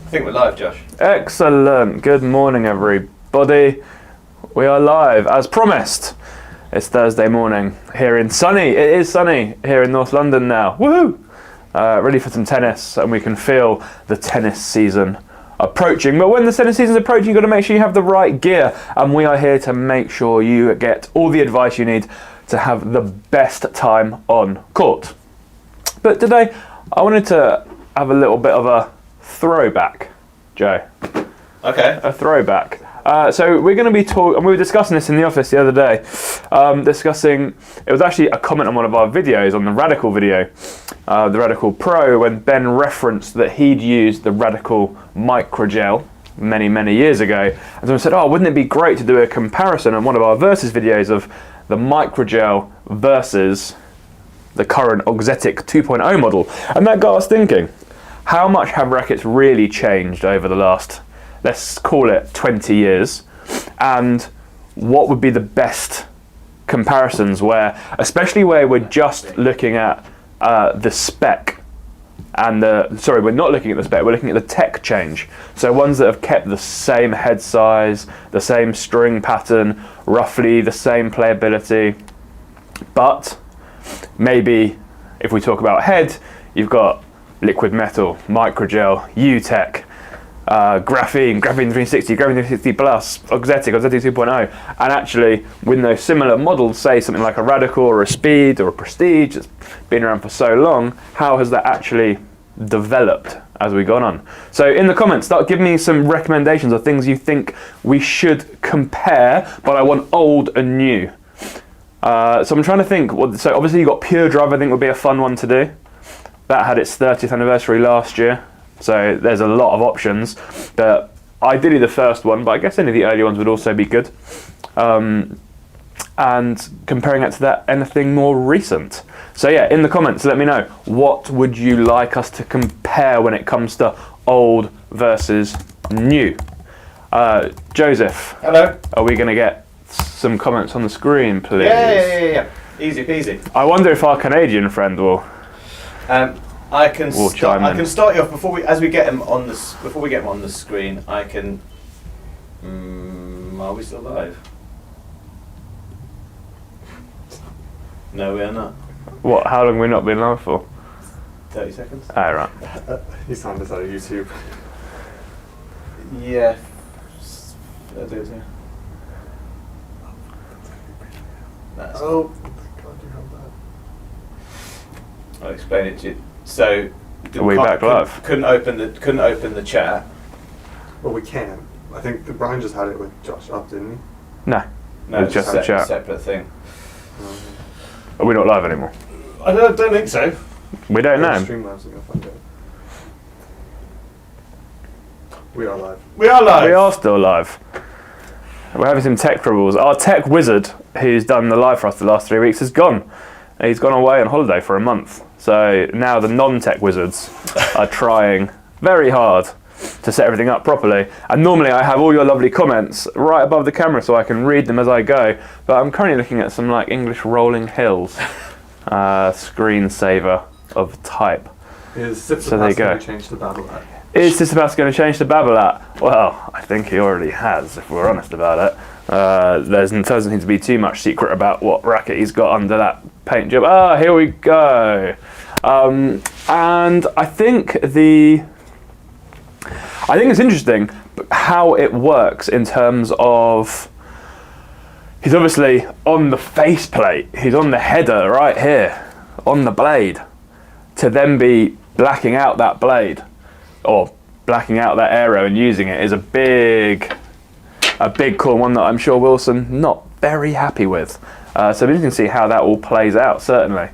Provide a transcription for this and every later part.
I think we're live, Josh. Excellent. Good morning, everybody. We are live, as promised. It's Thursday morning here in sunny. It is sunny here in North London now. Woohoo! Ready for some tennis, and we can feel the tennis season approaching. But when the tennis season's approaching, you've got to make sure you have the right gear, and we are here to make sure you get all the advice you need to have the best time on court. But today, I wanted to have a little bit of a throwback, Joe. Okay. A throwback. So we're going to be talking, and we were discussing this in the office the other day, it was actually a comment on one of our videos, on the Radical video, the Radical Pro, when Ben referenced that he'd used the Radical Microgel many, many years ago. And someone said, oh, wouldn't it be great to do a comparison on one of our versus videos of the Microgel versus the current Oxetic 2.0 model? And that got us thinking, how much have rackets really changed over the last, let's call it 20 years, and what would be the best comparisons especially where we're just looking at the spec and we're not looking at the spec, we're looking at the tech change. So ones that have kept the same head size, the same string pattern, roughly the same playability, but maybe if we talk about head, you've got liquid metal, microgel, U-Tech, graphene 360, graphene 360 plus, Oxetic 2.0, and actually with those similar models, say something like a Radical or a Speed or a Prestige that's been around for so long, how has that actually developed as we've gone on? So in the comments, start giving me some recommendations of things you think we should compare, but I want old and new. So I'm trying to think, so obviously you've got Pure Drive, I think would be a fun one to do. That had its 30th anniversary last year, so there's a lot of options. But ideally the first one, but I guess any of the early ones would also be good. And comparing it to that, anything more recent. So yeah, in the comments, let me know, what would you like us to compare when it comes to old versus new? Joseph. Hello. Are we going to get some comments on the screen, please? Yeah. Easy peasy. I wonder if our Canadian friend will. I can start you off before we get him on the screen. I can. Are we still live? No, we are not. What? How long have we not been live for? 30 seconds. Ah, right. He's on this out of YouTube. Yeah. I'll do it, yeah. That's Oh. God, you have that. I'll explain it to you. So, Are we back live? Couldn't open the chat. Well, we can. I think Brian just had it with Josh up, didn't he? No. No, It's just a chat. separate thing. Are we not live anymore? I don't think so. We don't know. Streamlabs are going to find out. We are live. We are live. We are still live. We're having some tech troubles. Our tech wizard, who's done the live for us the last 3 weeks, is gone. He's gone away on holiday for a month. So now the non-tech wizards are trying very hard to set everything up properly. And normally I have all your lovely comments right above the camera so I can read them as I go. But I'm currently looking at some like English rolling hills screensaver of type. Is So there you go. going to change the Babolat? Is Tsitsipas going to change to Babolat? Well, I think he already has, if we're honest about it. There doesn't seem to be too much secret about what racket he's got under that paint job. Ah, here we go. And I think it's interesting how it works in terms of he's obviously on the faceplate. He's on the header right here, on the blade, to then be blacking out that blade or blacking out that arrow and using it is a big call, one that I'm sure Wilson not very happy with. So we can see how that all plays out, certainly.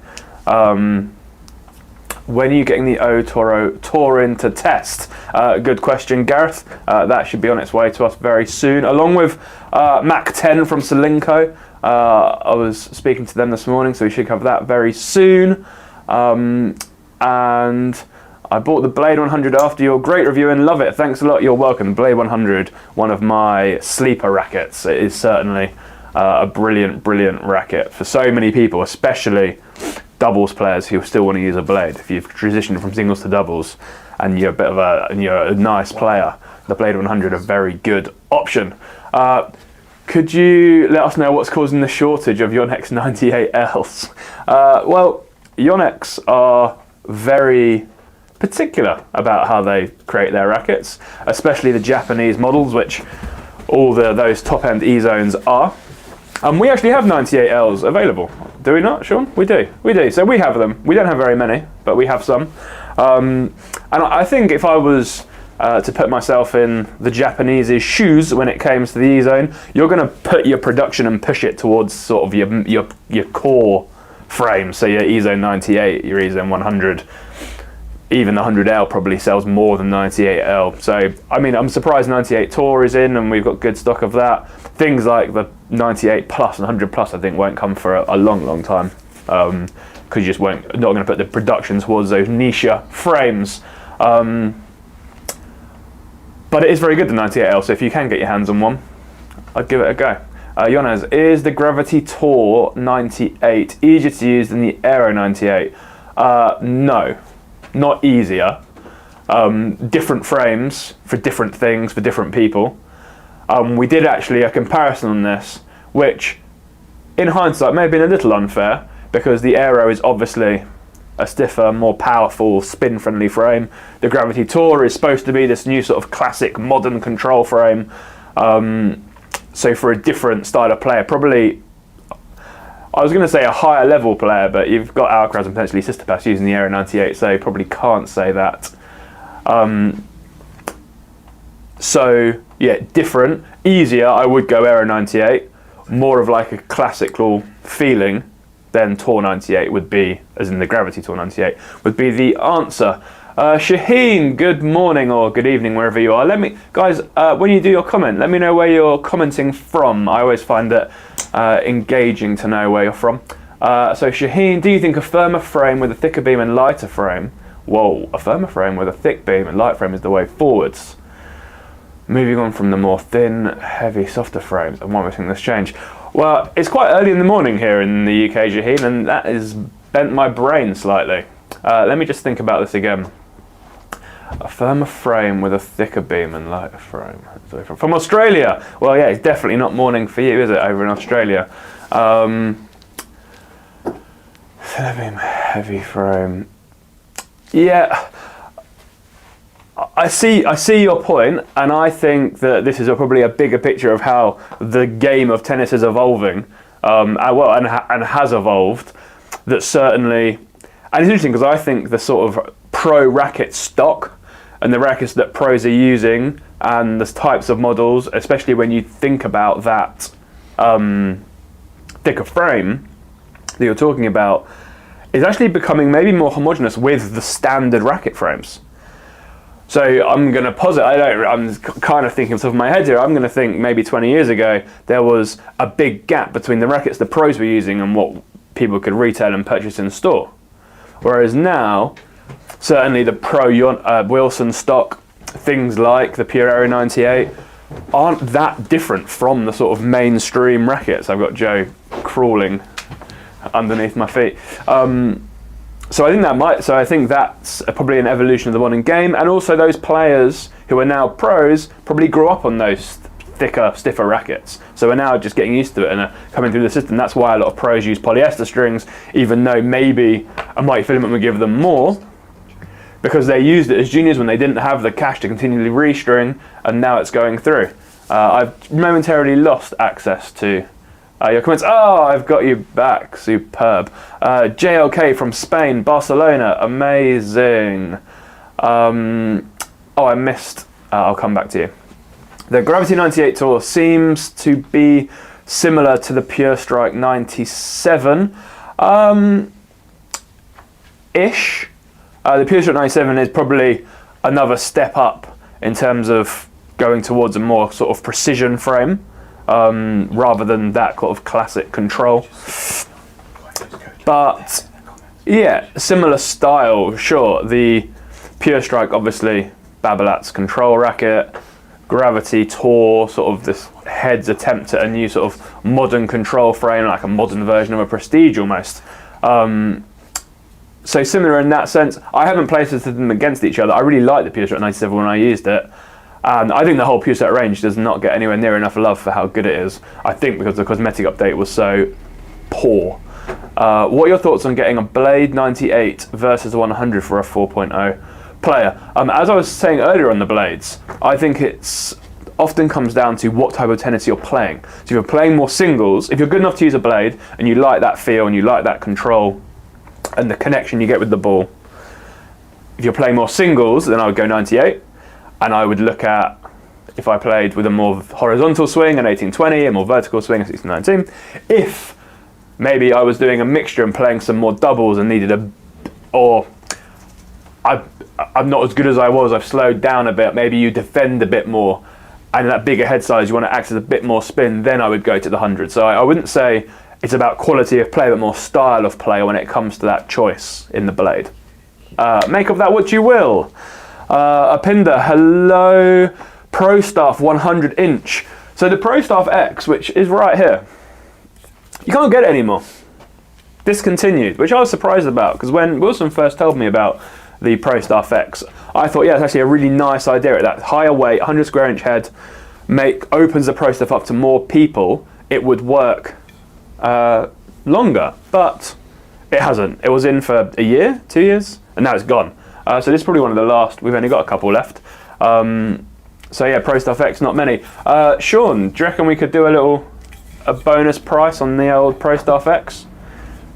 When are you getting the O Toro Touring to test? Good question, Gareth. That should be on its way to us very soon, along with Mac 10 from Solinco. I was speaking to them this morning, so we should cover that very soon. And I bought the Blade 100 after your great review and love it. Thanks a lot. You're welcome. Blade 100, one of my sleeper rackets. It is certainly a brilliant racket for so many people, especially doubles players who still want to use a blade. If you've transitioned from singles to doubles and you're a nice player, the Blade 100 a very good option. Could you let us know what's causing the shortage of Yonex 98Ls? Well, Yonex are very particular about how they create their rackets, especially the Japanese models, which all those top-end E-zones are. We actually have 98Ls available, do we not, Sean? We do. So we have them. We don't have very many, but we have some. And I think if I was to put myself in the Japanese's shoes when it came to the E-zone, you're going to put your production and push it towards sort of your core frame. So your E-zone 98, your E-zone 100, even the 100L probably sells more than 98L. So, I mean, I'm surprised 98 Tour is in and we've got good stock of that. Things like the 98 Plus and 100 Plus I think won't come for a long time. Because you just not going to put the production towards those niche frames. But it is very good, the 98L, so if you can get your hands on one, I'd give it a go. Yones, is the Gravity Tour 98 easier to use than the Aero 98? No, not easier. Different frames for different things for different people. We did actually a comparison on this, which in hindsight may have been a little unfair, because the Aero is obviously a stiffer, more powerful, spin-friendly frame. The Gravity Tour is supposed to be this new sort of classic modern control frame. So for a different style of player, probably, I was going to say a higher level player, but you've got Alcaraz and potentially Tsitsipas using the Aero 98, so you probably can't say that. So yeah, different, easier. I would go Aero 98, more of like a classical feeling than Tour 98 would be, as in the Gravity Tour 98, would be the answer. Shaheen, good morning or good evening wherever you are. Guys, when you do your comment, let me know where you're commenting from. I always find it engaging to know where you're from. So Shaheen, do you think a firmer frame with a thicker beam and lighter frame? Whoa, a firmer frame with a thick beam and light frame is the way forwards. Moving on from the more thin, heavy, softer frames, and why am I seeing this change? Well, it's quite early in the morning here in the UK, Shaheen, and that has bent my brain slightly. Let me just think about this again. A firmer frame with a thicker beam and lighter frame. From Australia! Well, yeah, it's definitely not morning for you, is it, over in Australia? Thinner beam, heavy frame. Yeah, I see your point, and I think that this is probably a bigger picture of how the game of tennis is evolving, and has evolved. That certainly, and it's interesting because I think the sort of pro racket stock and the rackets that pros are using and the types of models, especially when you think about that thicker frame that you're talking about, is actually becoming maybe more homogeneous with the standard racket frames. So I'm going to posit, I'm kind of thinking off the top of my head here, I'm going to think maybe 20 years ago there was a big gap between the rackets the pros were using and what people could retail and purchase in store. Whereas now, certainly the Pro Wilson stock, things like the Pure Aero 98, aren't that different from the sort of mainstream rackets. I've got Joe crawling underneath my feet. So I think that's probably an evolution of the modern game, and also those players who are now pros probably grew up on those thicker, stiffer rackets. So we're now just getting used to it and are coming through the system. That's why a lot of pros use polyester strings, even though maybe a Mighty Filament would give them more, because they used it as juniors when they didn't have the cash to continually restring, and now it's going through. I've momentarily lost access to your comments. Oh, I've got you back. Superb. JLK from Spain, Barcelona. Amazing. Oh, I missed. I'll come back to you. The Gravity 98 Tour seems to be similar to the Pure Strike 97. Ish. The Pure Strike 97 is probably another step up in terms of going towards a more sort of precision frame. Rather than that sort of classic control. But yeah, similar style, sure. The Pure Strike, obviously, Babolat's control racket. Gravity Tour, sort of this head's attempt at a new sort of modern control frame, like a modern version of a Prestige almost. So similar in that sense. I haven't placed them against each other. I really liked the PureSet 97 when I used it. And I think the whole PureSet range does not get anywhere near enough love for how good it is. I think because the cosmetic update was so poor. What are your thoughts on getting a Blade 98 versus a 100 for a 4.0 player? As I was saying earlier on the Blades, I think it's often comes down to what type of tennis you're playing. So if you're playing more singles, if you're good enough to use a Blade and you like that feel and you like that control and the connection you get with the ball, if you're playing more singles, then I would go 98. And I would look at, if I played with a more horizontal swing, an 1820, a more vertical swing, a 1619. If maybe I was doing a mixture and playing some more doubles and needed I'm not as good as I was, I've slowed down a bit, maybe you defend a bit more, and that bigger head size, you want to access a bit more spin, then I would go to the 100. So I wouldn't say it's about quality of play, but more style of play when it comes to that choice in the Blade. Make of that what you will. Apinda, hello. Pro Staff 100 inch. So the Pro Staff X, which is right here, you can't get it anymore. Discontinued, which I was surprised about, because when Wilson first told me about the Pro Staff X, I thought, yeah, it's actually a really nice idea. At that higher weight, 100 square inch head, opens the Pro Staff up to more people. It would work longer, but it hasn't. It was in for a year, 2 years, and now it's gone. So this is probably one of the last. We've only got a couple left. So yeah, Pro Staff X, not many. Sean, do you reckon we could do a bonus price on the old Pro Staff X?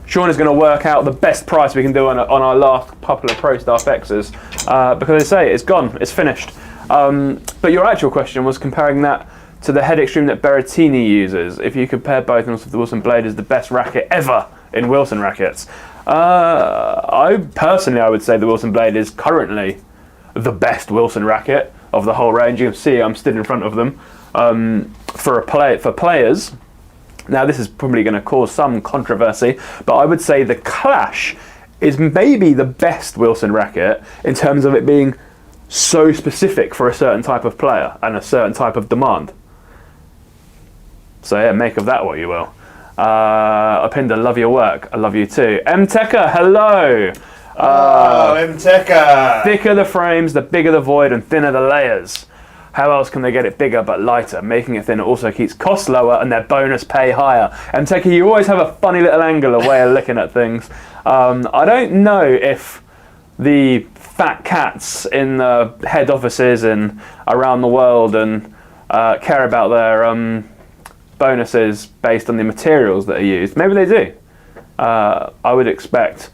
Sean is going to work out the best price we can do on our last couple of Pro Staff X's, because they say it's gone, it's finished. But your actual question was comparing that to the head extreme that Berrettini uses. If you compare both, and also the Wilson Blade is the best racket ever in Wilson rackets. I would say the Wilson Blade is currently the best Wilson racket of the whole range. You can see I'm stood in front of them. For players, now this is probably going to cause some controversy, but I would say the Clash is maybe the best Wilson racket in terms of it being so specific for a certain type of player and a certain type of demand. So yeah, make of that what you will. Apinda, love your work. I love you too. Mteka, hello. Mteka. Thicker the frames, the bigger the void, and thinner the layers. How else can they get it bigger but lighter? Making it thinner also keeps costs lower and their bonus pay higher. Mteka, you always have a funny little angular way of looking at things. I don't know if the fat cats in the head offices and around the world and care about their bonuses based on the materials that are used. Maybe they do. I would expect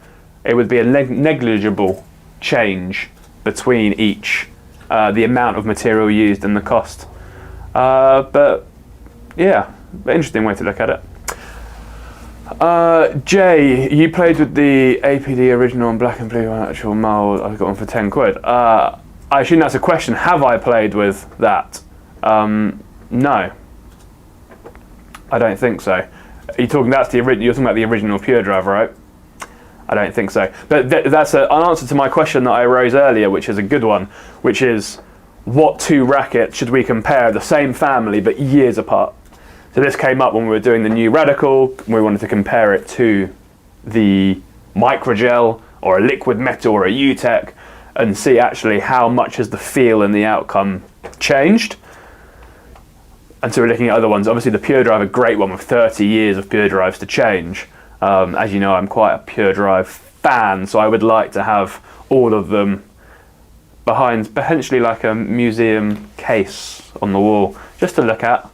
it would be a negligible change between each, the amount of material used and the cost. But yeah, interesting way to look at it. Jay, you played with the APD original and black and blue actual mold. I got one for 10 quid. I assume that's a question. Have I played with that? No. I don't think so. You're talking about the original Pure Drive, right? I don't think so. But that's an answer to my question that I raised earlier, which is a good one, which is what two rackets should we compare, the same family but years apart? So this came up when we were doing the new Radical. We wanted to compare it to the Microgel or a Liquid Metal or a UTEC and see actually how much has the feel and the outcome changed. And so we're looking at other ones. Obviously the Pure Drive, a great one with 30 years of Pure Drives to change. As you know, I'm quite a Pure Drive fan, so I would like to have all of them behind potentially like a museum case on the wall, just to look at,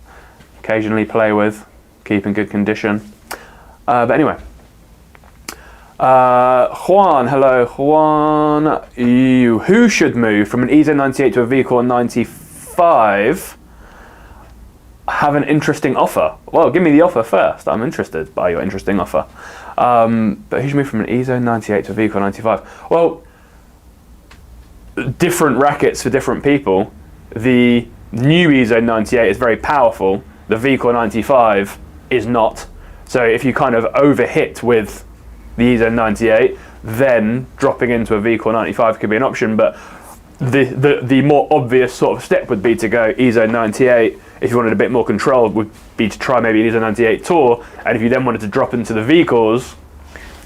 occasionally play with, keep in good condition. But anyway. Juan, hello. Juan, who should move from an EZO 98 to a VCore 95? Have an interesting offer. Well, give me the offer first. I'm interested by your interesting offer. But who should move from an EZO 98 to a VCore 95? Well, different rackets for different people. The new EZO 98 is very powerful. The VCore 95 is not. So if you kind of overhit with the EZO 98, then dropping into a VCore 95 could be an option. But the more obvious sort of step would be to go EZO 98. If you wanted a bit more control, would be to try maybe an EZO 98 Tour, and if you then wanted to drop into the VCores,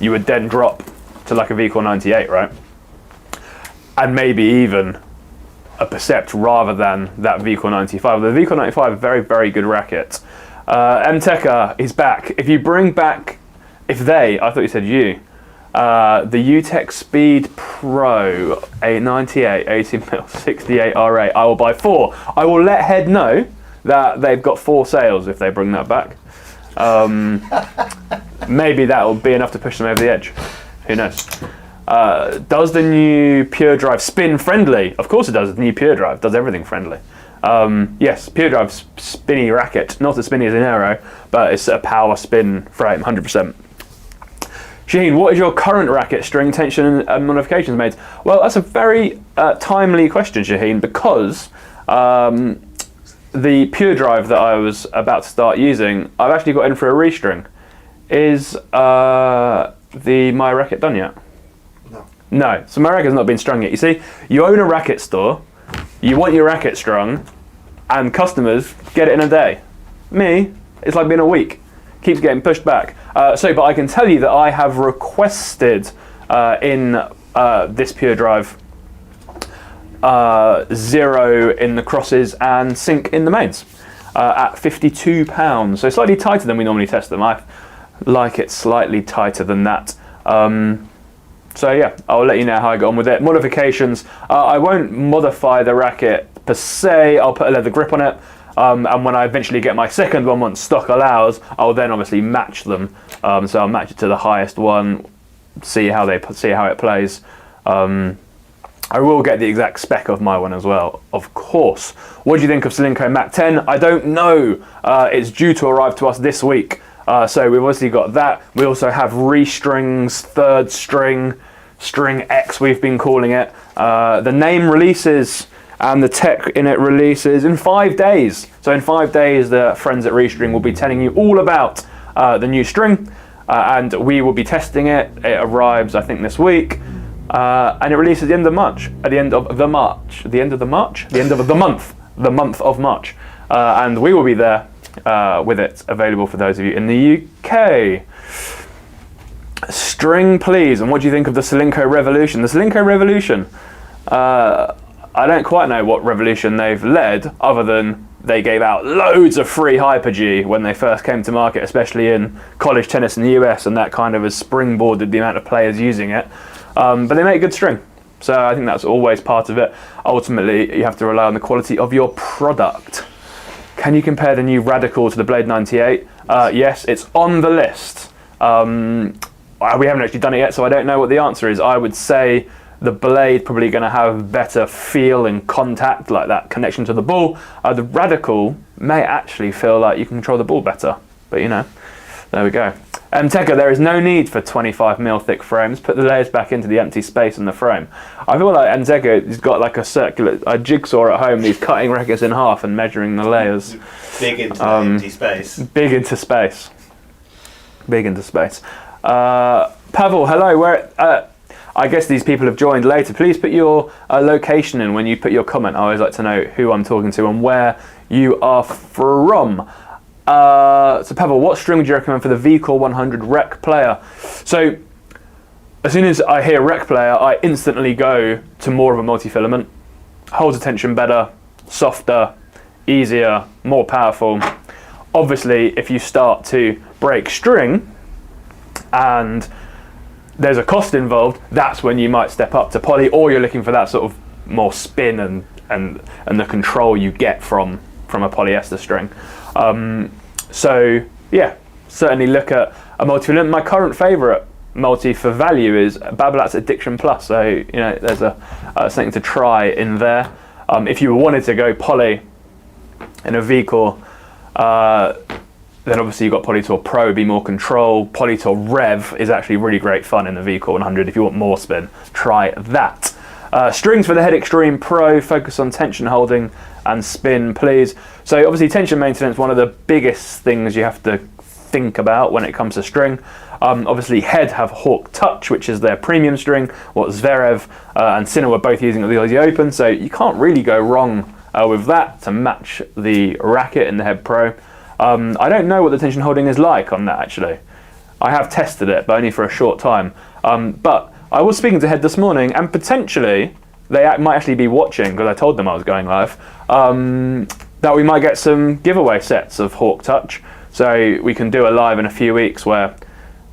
you would then drop to to like a VCore 98, right? And maybe even a Percept rather than that VCore 95. The VCore 95 is a very, very good racket. MTECA is back. If you bring back, I thought you said you, the UTech Speed Pro 898 18mm 68 RA, I will buy 4. I will let Head know that they've got 4 sales if they bring that back. Maybe that will be enough to push them over the edge. Who knows? Does the new Pure Drive spin friendly? Of course it does. The new Pure Drive does everything friendly. Yes, Pure Drive's spinny racket, not as spinny as an Aero, but it's a power spin frame, 100%. Shaheen, what is your current racket string tension and modifications made? Well, that's a very timely question, Shaheen, because the Pure Drive that I was about to start using, I've actually got in for a restring. Is my racket done yet? No, so my racket's not been strung yet. You see, you own a racket store, you want your racket strung, and customers get it in a day. Me, it's like been a week. Keeps getting pushed back. But I can tell you that I have requested in this Pure Drive 0 in the crosses and sync in the mains at £52. So slightly tighter than we normally test them. I like it slightly tighter than that. So yeah, I'll let you know how I get on with it. Modifications, I won't modify the racket per se. I'll put a leather grip on it. And when I eventually get my second one, once stock allows, I'll then obviously match them. So I'll match it to the highest one, see how it plays. I will get the exact spec of my one as well, of course. What do you think of Solinco Mac 10? I don't know. It's due to arrive to us this week. So we've obviously got that. We also have restrings, third string, string X we've been calling it. The name releases and the tech in it releases in 5 days. So in 5 days, the friends at Restring will be telling you all about the new string, and we will be testing it. It arrives, I think, this week, and it releases at the end of March. The end of the month, the month of March, and we will be there with it available for those of you in the UK. String, please. And what do you think of the Solinco Revolution? The Solinco Revolution. I don't quite know what revolution they've led, other than they gave out loads of free Hyper-G when they first came to market, especially in college tennis in the US, and that kind of has springboarded the amount of players using it. But they make good string, so I think that's always part of it. Ultimately, you have to rely on the quality of your product. Can you compare the new Radical to the Blade 98? Yes, it's on the list. We haven't actually done it yet, so I don't know what the answer is. I would say the Blade probably going to have better feel and contact, like that connection to the ball. The Radical may actually feel like you can control the ball better, but you know, there we go. Tekka, there is no need for 25mm thick frames. Put the layers back into the empty space in the frame. I feel like Tekka has got like a jigsaw at home. He's cutting rackets in half and measuring the layers. Big into the empty space. Big into space. Big into space. Pavel, hello. I guess these people have joined later. Please put your location in when you put your comment. I always like to know who I'm talking to and where you are from. So Pavel, what string would you recommend for the VCore 100 Rec Player? So as soon as I hear Rec Player, I instantly go to more of a multi-filament. Holds attention better, softer, easier, more powerful. Obviously, if you start to break string and there's a cost involved, that's when you might step up to poly, or you're looking for that sort of more spin and the control you get from a polyester string. So yeah, certainly look at a multi-filament. My current favourite multi for value is Babolat's Addiction Plus. So you know, there's something to try in there. If you wanted to go poly in a VCore, then obviously you've got Polytour Pro, be more control. Polytour Rev is actually really great fun in the VCore 100. If you want more spin, try that. Strings for the Head Extreme Pro, focus on tension holding and spin, please. So obviously tension maintenance, one of the biggest things you have to think about when it comes to string. Obviously Head have Hawk Touch, which is their premium string, what Zverev and Sinner were both using at the Aussie Open, so you can't really go wrong with that to match the racket in the Head Pro. I don't know what the tension holding is like on that actually. I have tested it, but only for a short time. But I was speaking to Head this morning, and potentially they might actually be watching, because I told them I was going live, that we might get some giveaway sets of Hawk Touch. So we can do a live in a few weeks where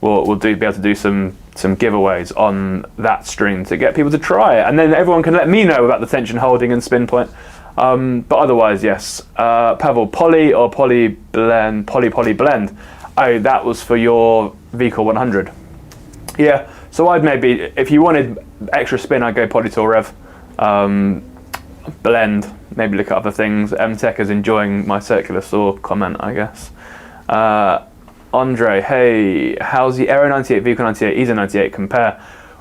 we'll be able to do some giveaways on that string to get people to try it, and then everyone can let me know about the tension holding and spin point. But otherwise, yes. Pavel, poly or poly blend? Poly blend. Oh, that was for your VCore 100. Yeah. So I'd maybe, if you wanted extra spin, I'd go poly to rev. Blend. Maybe look at other things. MTech is enjoying my circular saw comment, I guess. Andre, hey, how's the Aero 98, VCore 98, EZO 98 compare?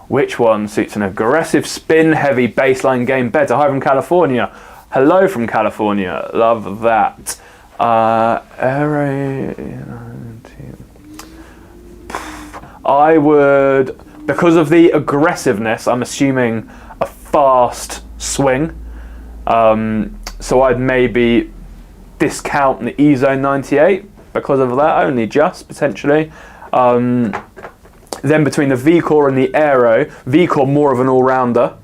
Which one suits an aggressive spin-heavy baseline game better? Hi from California. Hello from California. Love that. Aero 98. I would, because of the aggressiveness, I'm assuming a fast swing. So I'd maybe discount the EZO 98 because of that, only just, potentially. Then between the VCore and the Aero, VCore more of an all-rounder,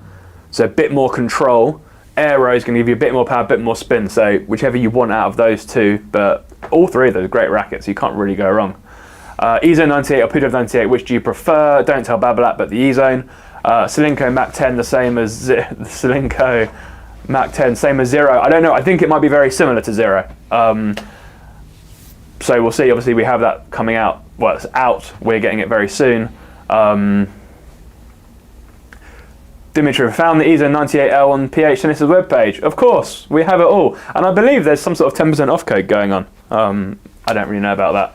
so a bit more control. Aero is going to give you a bit more power, a bit more spin, so whichever you want out of those two, but all three of those are great rackets, you can't really go wrong. EZO 98 or Pudev 98, which do you prefer? Don't tell Babolat, but the E-Zone. Solinco Mac 10, the same as Solinco Mac 10, same as Zero. I don't know, I think it might be very similar to Zero. So we'll see, obviously we have that coming out. Well, it's out, we're getting it very soon. Dimitri, found the EZO 98L on PH Tennis's webpage. Of course, we have it all. And I believe there's some sort of 10% off code going on. I don't really know about that.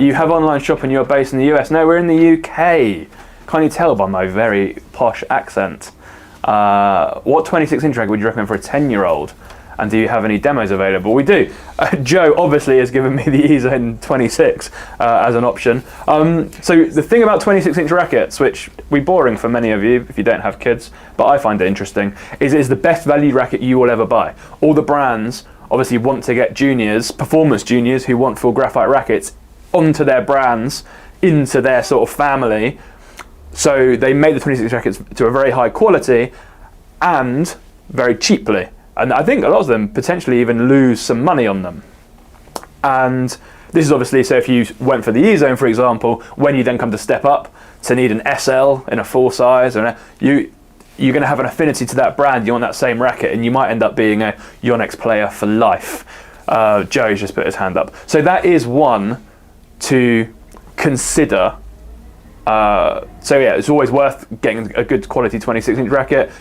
You have online shop and you're based in the US. No, we're in the UK. Can't you tell by my very posh accent? What 26-inch racket would you recommend for a 10-year-old? And do you have any demos available? We do. Joe obviously has given me the EZone 26 as an option. So the thing about 26-inch rackets, which will be boring for many of you if you don't have kids, but I find it interesting, is it's the best value racket you will ever buy. All the brands obviously want to get juniors, performance juniors who want full graphite rackets onto their brands, into their sort of family. So they make the 26 rackets to a very high quality and very cheaply. And I think a lot of them potentially even lose some money on them. And this is obviously, so if you went for the E-Zone, for example, when you then come to step up to need an SL in a full size, you're going to have an affinity to that brand, you want that same racket, and you might end up being a Yonex player for life. Joe's just put his hand up. So that is one to consider. So yeah, it's always worth getting a good quality 26-inch racket.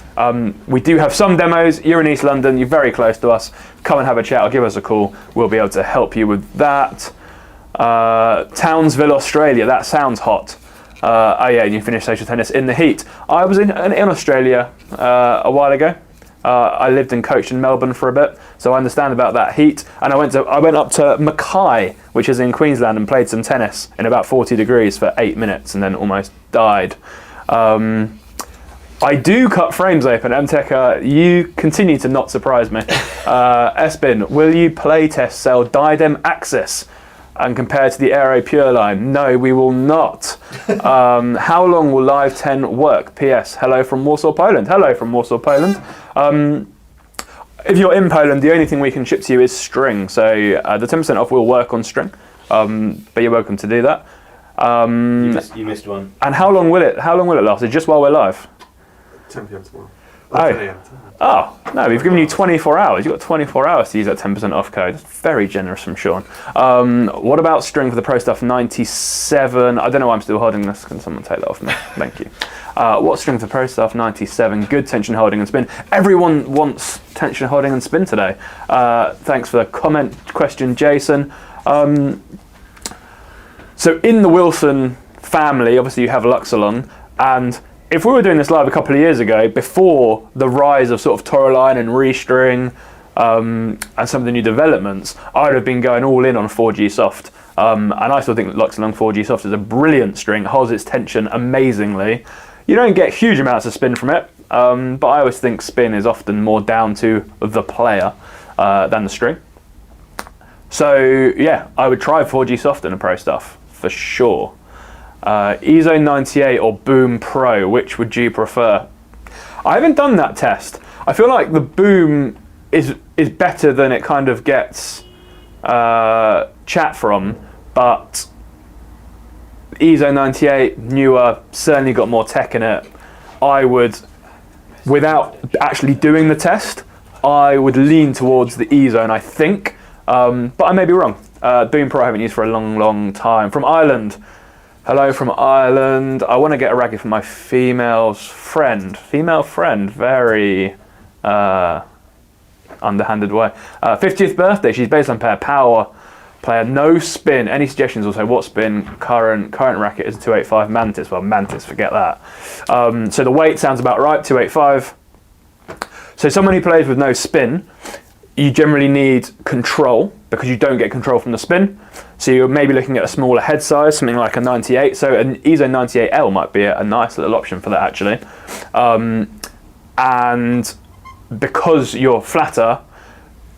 We do have some demos. You're in East London, you're very close to us. Come and have a chat or give us a call. We'll be able to help you with that. Townsville, Australia, that sounds hot. Oh yeah, you finished social tennis in the heat. I was in Australia a while ago. I lived and coached in Melbourne for a bit, so I understand about that heat. And I went up to Mackay, which is in Queensland, and played some tennis in about 40 degrees for 8 minutes, and then almost died. I do cut frames open. MTech, you continue to not surprise me. Espen, will you playtest sell Diadem Axis and compare to the Aero Pure line? No, we will not. How long will Live 10 work? PS, hello from Warsaw, Poland. Hello from Warsaw, Poland. If you're in Poland, the only thing we can ship to you is string. So the 10% off will work on string, but you're welcome to do that. You missed one. And how long will it last? Is it just while we're live? 10 p.m. tomorrow. Oh, no, we've given you 24 hours. You've got 24 hours to use that 10% off code. That's very generous from Sean. What about string for the Pro Stuff 97? I don't know why I'm still holding this. Can someone take that off me? Thank you. What string for the Pro Stuff 97? Good tension holding and spin. Everyone wants tension holding and spin today. Thanks for the comment question, Jason. So in the Wilson family, obviously you have Luxolon, and if we were doing this live a couple of years ago, before the rise of sort of Toraline and Restring and some of the new developments, I'd have been going all in on 4G Soft. And I still think Luxolon 4G Soft is a brilliant string, holds its tension amazingly. You don't get huge amounts of spin from it, but I always think spin is often more down to the player than the string. So yeah, I would try 4G Soft in a Pro Stuff, for sure. EZone 98 or Boom Pro, which would you prefer? I haven't done that test. I feel like the Boom is better than it kind of gets chat from, but EZone 98, newer, certainly got more tech in it. I would, without actually doing the test, I would lean towards the EZone, I think, but I may be wrong. Boom Pro I haven't used for a long time. From Ireland, hello from Ireland. I want to get a racket for my female friend, very underhanded way. 50th birthday, she's baseline pair, power player, no spin. Any suggestions also? What spin? Current racket is a 285 Mantis. Well, Mantis, forget that. So the weight sounds about right, 285. So someone who plays with no spin, you generally need control because you don't get control from the spin. So you're maybe looking at a smaller head size, something like a 98. So an EZone 98L might be a nice little option for that actually. And because you're flatter,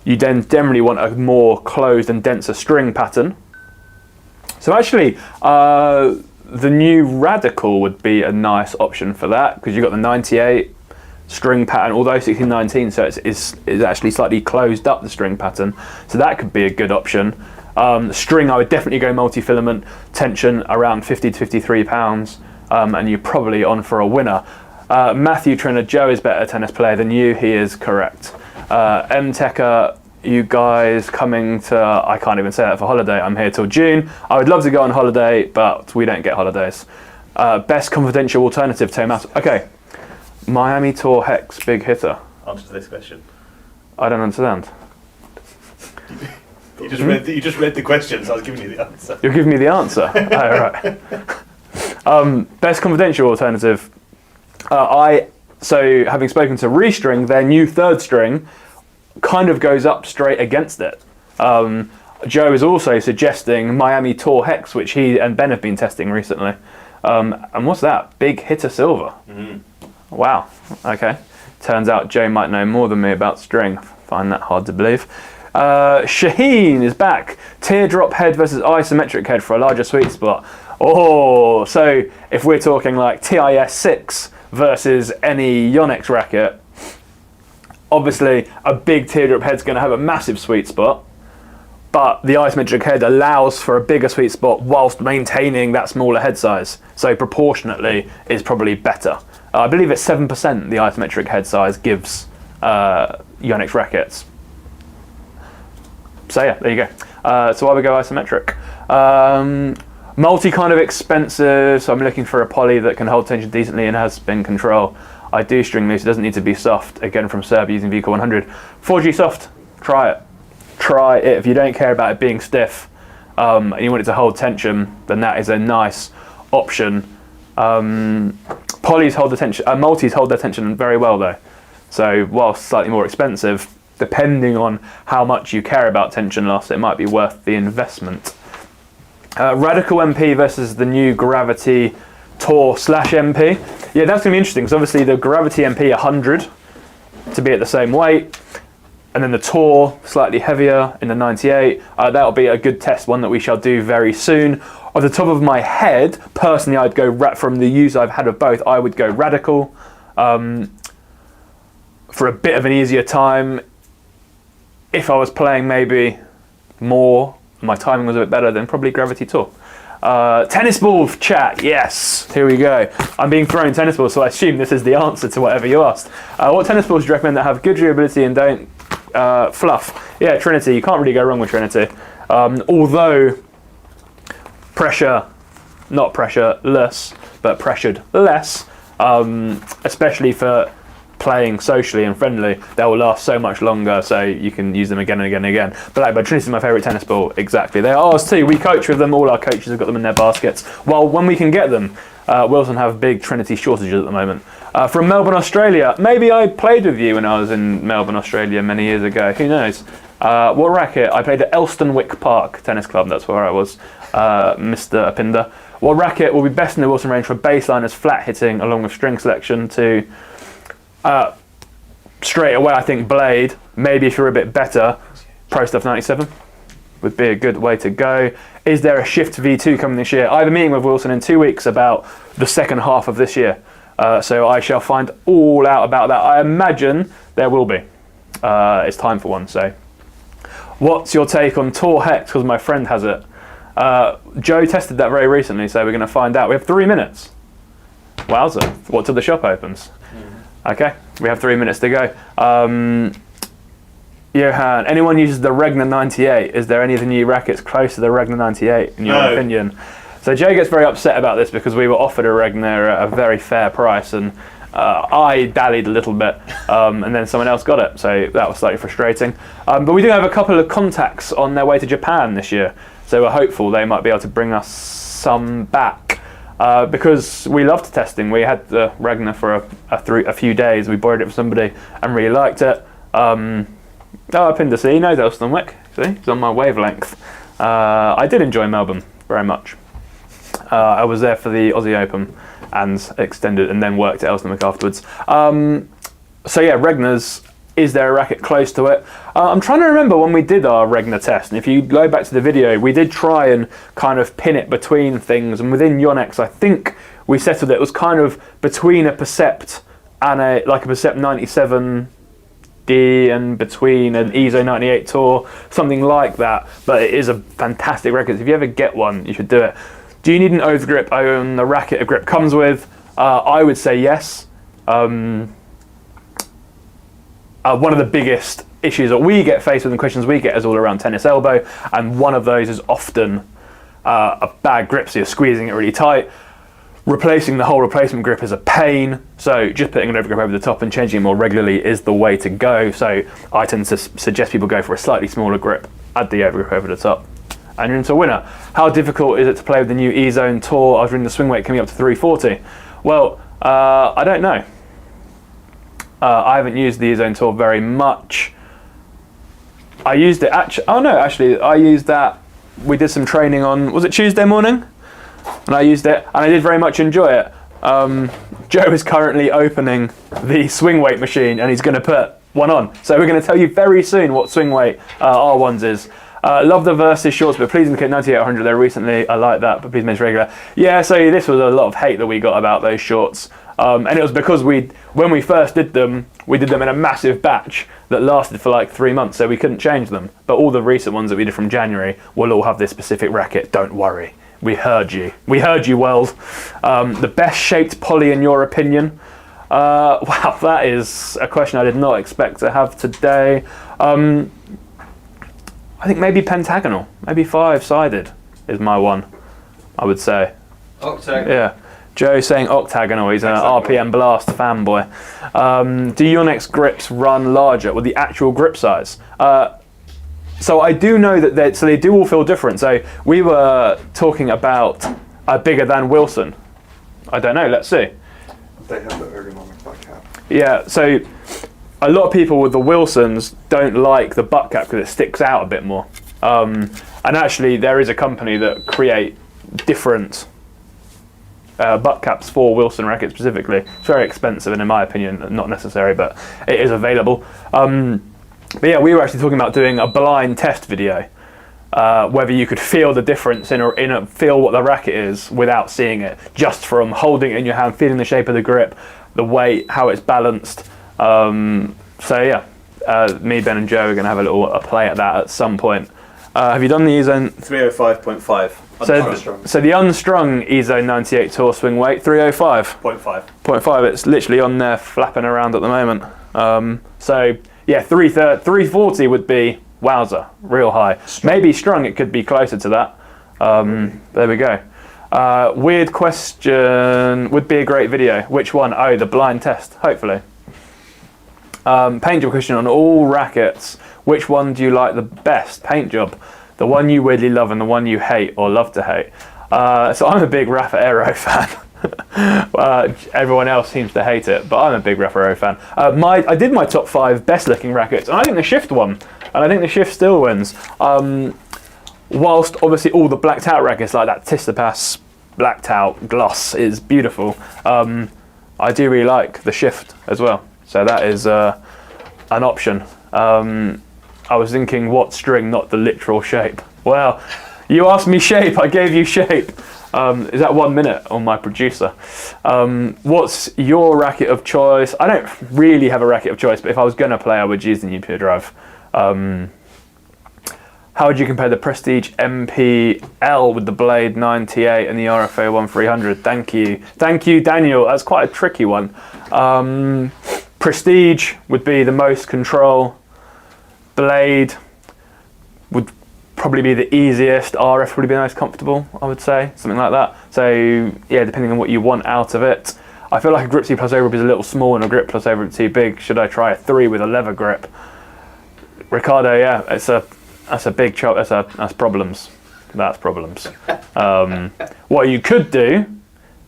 you then generally want a more closed and denser string pattern. So actually, the new Radical would be a nice option for that because you've got the 98 string pattern, although 1619, so it's actually slightly closed up the string pattern. So that could be a good option. String, I would definitely go multi-filament, tension around 50 to 53 pounds, and you're probably on for a winner. Matthew Triner, Joe is better tennis player than you. He is correct. M-Techer, you guys coming to, I can't even say that for holiday. I'm here till June. I would love to go on holiday, but we don't get holidays. Best confidential alternative, Thomas. Okay. Miami Tour Hex, big hitter. Answer to this question. I don't understand. You just read the question, so I was giving you the answer. You're giving me the answer? Oh, right. Best confidential alternative. So having spoken to Restring, their new third string kind of goes up straight against it. Joe is also suggesting Miami Tour Hex, which he and Ben have been testing recently. And what's that? Big hitter silver. Mm-hmm. Wow. Okay. Turns out Joe might know more than me about string. Find that hard to believe. Shaheen is back. Teardrop head versus isometric head for a larger sweet spot. Oh, so if we're talking like TIS 6 versus any Yonex racket, obviously a big teardrop head's going to have a massive sweet spot, but the isometric head allows for a bigger sweet spot whilst maintaining that smaller head size. So proportionately is probably better. I believe it's 7% the isometric head size gives Yonex rackets. So yeah, there you go. So I would go isometric. Multi kind of expensive, so I'm looking for a poly that can hold tension decently and has spin control. I do string loose, it doesn't need to be soft. Again from Serb using VCore 100. 4G soft, try it. Try it. If you don't care about it being stiff and you want it to hold tension, then that is a nice option. Polys hold the tension, multis hold their tension very well though. So whilst slightly more expensive, depending on how much you care about tension loss, it might be worth the investment. Radical MP versus the new Gravity Tour / MP. Yeah, that's going to be interesting because obviously the Gravity MP 100 to be at the same weight, and then the Tour slightly heavier in the 98. That'll be a good test, one that we shall do very soon. Off the top of my head, personally, I'd go from the use I've had of both. I would go Radical for a bit of an easier time. If I was playing maybe more, my timing was a bit better, then probably Gravity Tour. Tennis ball chat, yes, here we go. I'm being thrown tennis balls, so I assume this is the answer to whatever you asked. What tennis balls do you recommend that have good durability and don't fluff? Yeah, Trinity, you can't really go wrong with Trinity. Although not pressureless, but pressured less, especially for playing socially and friendly, they will last so much longer, so you can use them again and again and again. But Trinity is my favourite tennis ball, exactly. They are ours too. We coach with them, all our coaches have got them in their baskets. Well, when we can get them, Wilson have big Trinity shortages at the moment. From Melbourne, Australia, maybe I played with you when I was in Melbourne, Australia many years ago, who knows. What racket? I played at Elstonwick Park Tennis Club, that's where I was, Mr. Apinder. What racket will be best in the Wilson range for baseline as flat hitting along with string selection to straight away, I think Blade. Maybe if you're a bit better, Pro Stuff 97. would be a good way to go. Is there a Shift V2 coming this year? I have a meeting with Wilson in 2 weeks about the second half of this year. So I shall find all out about that. I imagine there will be. It's time for one. So, what's your take on Tor Hex? Because my friend has it. Joe tested that very recently, so we're going to find out. We have 3 minutes. Wowza. What till the shop opens? Okay, we have 3 minutes to go. Johan, anyone uses the Regner 98? Is there any of the new rackets close to the Regner 98 in your opinion? So Joe gets very upset about this because we were offered a Regner at a very fair price, and I dallied a little bit, and then someone else got it, so that was slightly frustrating. But we do have a couple of contacts on their way to Japan this year, so we're hopeful they might be able to bring us some back. Because we loved testing. We had the Regner for a few days. We borrowed it from somebody and really liked it. Up in the sea, he knows Elsternwick. See, he's on my wavelength. I did enjoy Melbourne very much. I was there for the Aussie Open and extended, and then worked at Elsternwick afterwards. So yeah, Regners. Is there a racket close to it? I'm trying to remember when we did our Regner test, and if you go back to the video, we did try and kind of pin it between things, and within Yonex, I think we settled it was kind of between a Percept and a Percept 97D and between an EZO 98 Tour, something like that. But it is a fantastic racket. If you ever get one, you should do it. Do you need an overgrip on the racket a grip comes with? I would say yes. One of the biggest issues that we get faced with and questions we get is all around tennis elbow, and one of those is often a bad grip, so you're squeezing it really tight. Replacing the whole replacement grip is a pain, so just putting an overgrip over the top and changing it more regularly is the way to go. So I tend to suggest people go for a slightly smaller grip, add the overgrip over the top, and you're into a winner. How difficult is it to play with the new E-Zone Tour? I was reading the swing weight coming up to 340. Well, I don't know. I haven't used the E-Zone Tour very much. I used it actually, I used that. We did some training on, was it Tuesday morning? And I used it, and I did very much enjoy it. Joe is currently opening the swing weight machine, and he's going to put one on. So we're going to tell you very soon what swing weight R1's is. Love the Versus shorts, but please indicate 9800 there recently. I like that, but please mention regular. Yeah, so this was a lot of hate that we got about those shorts. And it was because when we first did them, we did them in a massive batch that lasted for like 3 months, so we couldn't change them. But all the recent ones that we did from January will all have this specific racket. Don't worry. We heard you. We heard you, world. The best shaped poly in your opinion? Wow, that is a question I did not expect to have today. I think maybe pentagonal, maybe 5-sided is my one, I would say. Octagonal. Yeah. Joe saying octagonal, he's an RPM Blast fanboy. Do Yonex grips run larger with the actual grip size? So I do know that they do all feel different. So we were talking about a bigger than Wilson. I don't know, let's see. They have the ergonomic butt cap. Yeah, so a lot of people with the Wilsons don't like the butt cap because it sticks out a bit more. And actually there is a company that create different butt caps for Wilson rackets specifically. It's very expensive and in my opinion not necessary, but it is available. But yeah, we were actually talking about doing a blind test video, whether you could feel the difference feel what the racket is without seeing it, just from holding it in your hand, feeling the shape of the grip, the weight, how it's balanced. So yeah, me, Ben and Joe are going to have a play at that at some point. Have you done the E-Zone? 305.5. So the unstrung E-Zone 98 Tour swing weight, 305. 0.5. It's literally on there flapping around at the moment. So yeah, 340 would be wowza, real high. Strung. Maybe strung it could be closer to that. There we go. Weird question, would be a great video. Which one? Oh, the blind test, hopefully. Paint job question on all rackets. Which one do you like the best? Paint job. The one you weirdly love and the one you hate or love to hate. So I'm a big Rafa Aero fan. Everyone else seems to hate it, but I'm a big Rafa Aero fan. I did my top 5 best looking rackets, and I think the Shift won, and I think the Shift still wins. Whilst obviously all the blacked out rackets like that Tistapas blacked out gloss is beautiful, I do really like the Shift as well. So that is an option. I was thinking what string, not the literal shape. Well, you asked me shape, I gave you shape. Is that 1 minute on my producer? What's your racket of choice? I don't really have a racket of choice, but if I was going to play, I would use the new Pure Drive. How would you compare the Prestige MPL with the Blade 9T8 and the RFA 1300? Thank you. Thank you, Daniel. That's quite a tricky one. Prestige would be the most control. Blade would probably be the easiest. RF would probably be the most comfortable, I would say. Something like that. So, yeah, depending on what you want out of it. I feel like a grip C plus overgrip is a little small and a grip plus overgrip too big. Should I try a 3 with a leather grip? Ricardo, yeah, that's a big chop. That's problems. That's problems. What you could do,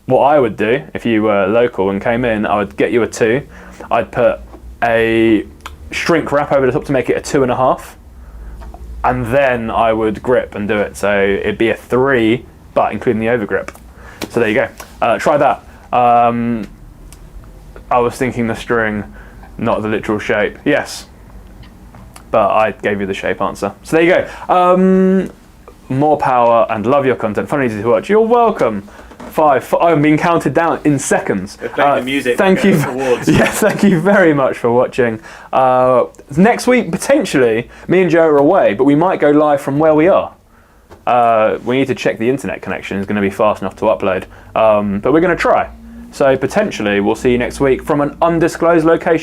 what I would do if you were local and came in, I would get you a 2. I'd put a shrink wrap over the top to make it a 2.5, and then I would grip and do it. So it'd be a 3, but including the overgrip. So there you go. Try that. I was thinking the string, not the literal shape. Yes. But I gave you the shape answer. So there you go. More power and love your content. Fun and easy to watch. You're welcome. 5. I'm being counted down in seconds. We're playing the music. Thank you. Awards. Yes, thank you very much for watching. Next week, potentially, me and Joe are away, but we might go live from where we are. We need to check the internet connection is going to be fast enough to upload. But we're going to try. So potentially, we'll see you next week from an undisclosed location.